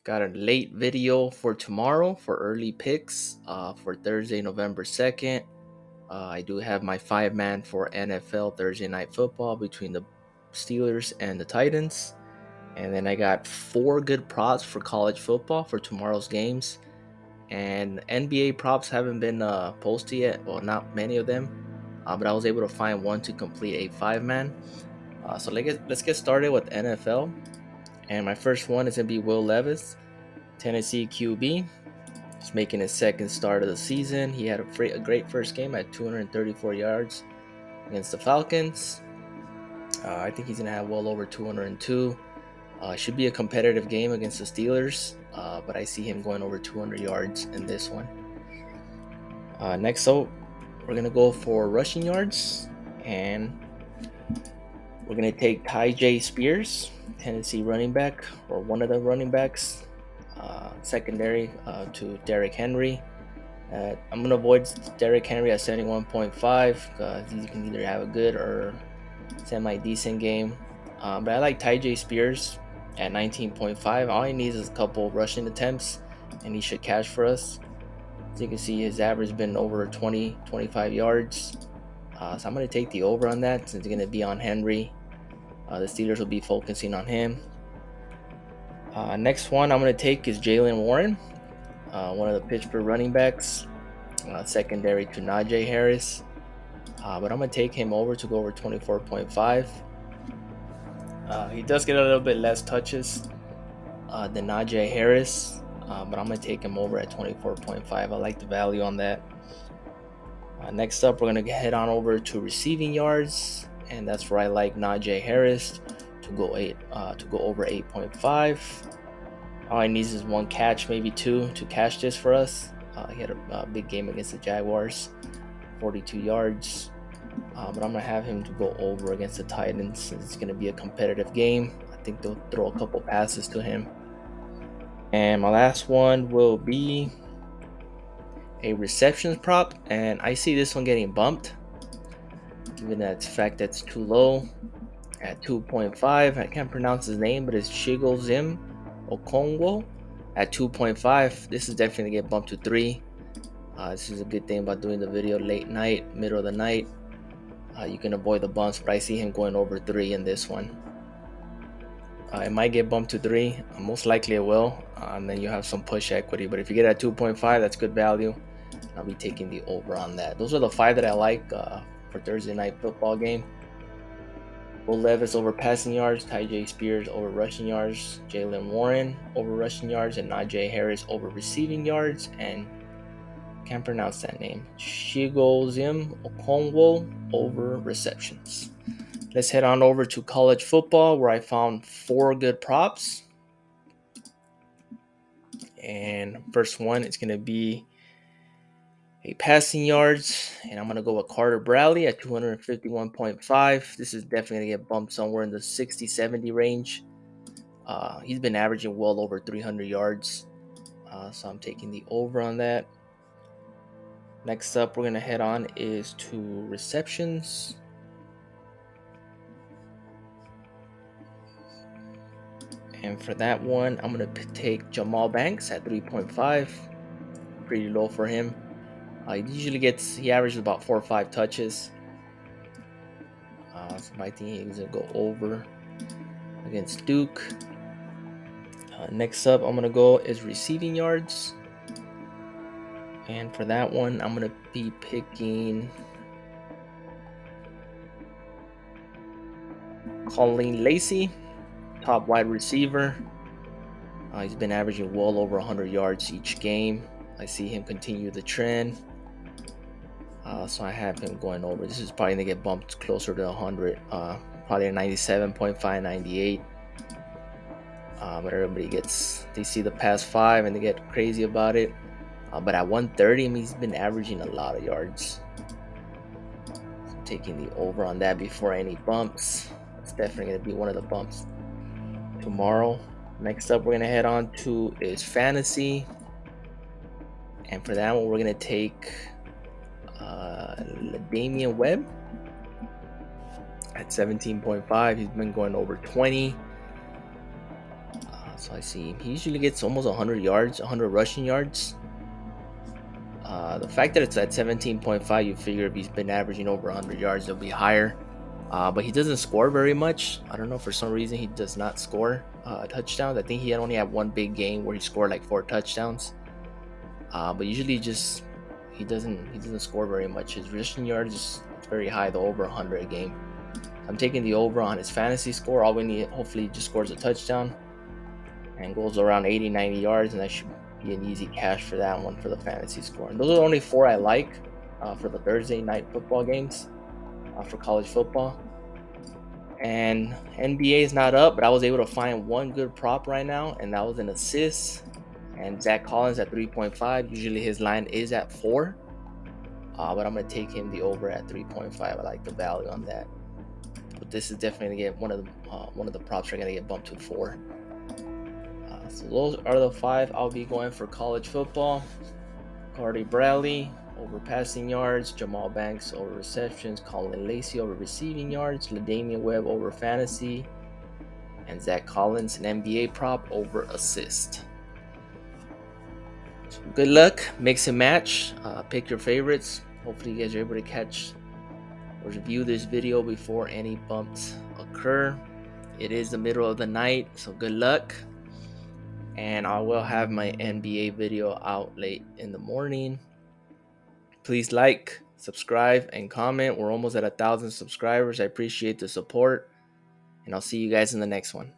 Got a late video for tomorrow for early picks for Thursday, November 2nd. I do have my five-man for NFL Thursday Night Football between the Steelers and the Titans. And then I got four good props for college football for tomorrow's games. And NBA props haven't been posted yet. Well, not many of them. But I was able to find one to complete a five-man. So let's get started with NFL. And my first one is going to be Will Levis, Tennessee QB. He's making his second start of the season. He had a great first game at 234 yards against the Falcons. I think he's going to have well over 202. Should be a competitive game against the Steelers, but I see him going over 200 yards in this one. Next up, we're going to go for rushing yards, and we're going to take Ty Spears, Tennessee running back, or one of the running backs, secondary to Derrick Henry. I'm going to avoid Derrick Henry at 71.5 because he can either have a good or semi-decent game. But I like Ty Spears at 19.5. All he needs is a couple rushing attempts, and he should catch for us. As you can see, his average has been over 25 yards. So I'm going to take the over on that since it's going to be on Henry. The Steelers will be focusing on him. Next one I'm going to take is Jaylen Warren, one of the Pittsburgh running backs, secondary to Najee Harris. But I'm going to take him over to go over 24.5. He does get a little bit less touches than Najee Harris, but I'm going to take him over at 24.5. I like the value on that. Next up, we're going to head on over to receiving yards, and that's where I like Najee Harris to go over 8.5. All he needs is one catch, maybe two, to catch this for us. He had a big game against the Jaguars, 42 yards. But I'm going to have him to go over against the Titans. It's going to be a competitive game. I think they'll throw a couple passes to him. And my last one will be a receptions prop. And I see this one getting bumped, given that fact that's too low at 2.5. I can't pronounce his name, but it's Chigozim Okongwo at 2.5. This is definitely going to get bumped to 3. This is a good thing about doing the video late night, middle of the night. You can avoid the bumps, but I see him going over 3 in this one. It might get bumped to 3. Most likely it will. And then you have some push equity. But if you get at 2.5, that's good value. I'll be taking the over on that. Those are the 5 that I like for Thursday night football game. Will Levis over passing yards, Ty Spears over rushing yards, Jaylen Warren over rushing yards, and Najee Harris over receiving yards. And can't pronounce that name. Chigozim Okongwo over receptions. Let's head on over to college football, where I found 4 good props. And first one is going to be a passing yards, and I'm going to go with Carter Bradley at 251.5. This is definitely going to get bumped somewhere in the 60-70 range. He's been averaging well over 300 yards, so I'm taking the over on that. Next up, we're going to head on is to receptions. And for that one, I'm going to take Jamal Banks at 3.5. Pretty low for him. He averages about 4 or 5 touches. So I think he's going to go over against Duke. Next up, I'm going to go is receiving yards. And for that one, I'm going to be picking Colleen Lacey, top wide receiver. He's been averaging well over 100 yards each game. I see him continue the trend. So I have him going over. This is probably going to get bumped closer to 100. Probably a 97.5, 98. But everybody they see the past 5 and they get crazy about it. But at 130, he's been averaging a lot of yards. So taking the over on that before any bumps. It's definitely going to be one of the bumps tomorrow. Next up, we're going to head on to is fantasy. And for that one, we're going to take Damian Webb at 17.5. He's been going over 20. So I see he usually gets almost 100 yards, 100 rushing yards. The fact that it's at 17.5, you figure if he's been averaging over 100 yards, it'll be higher. But he doesn't score very much. I don't know, for some reason he does not score touchdowns. I think he only had one big game where he scored like 4 touchdowns. But usually just he doesn't score very much. His rushing yards is very high, though, over 100 a game. I'm taking the over on his fantasy score. All we need, hopefully, he just scores a touchdown and goes around 80, 90 yards, and that should be an easy cash for that one for the fantasy score. And those are the only 4 I like for the Thursday night football games for college football. And NBA is not up, but I was able to find one good prop right now, and that was an assist. And Zach Collins at 3.5. Usually his line is at 4, but I'm gonna take him the over at 3.5. I like the value on that. But this is definitely gonna get one of the props are gonna get bumped to 4. So those are the 5 I'll be going for college football. Cardi Bradley over passing yards, Jamal Banks over receptions, Colin Lacey over receiving yards, LaDamian Webb over fantasy, and Zach Collins, an NBA prop, over assist. So good luck, mix and match, pick your favorites. Hopefully you guys are able to catch or review this video before any bumps occur. It is the middle of the night, so good luck. And I will have my NBA video out late in the morning. Please like, subscribe, and comment. We're almost at 1,000 subscribers. I appreciate the support, and I'll see you guys in the next one.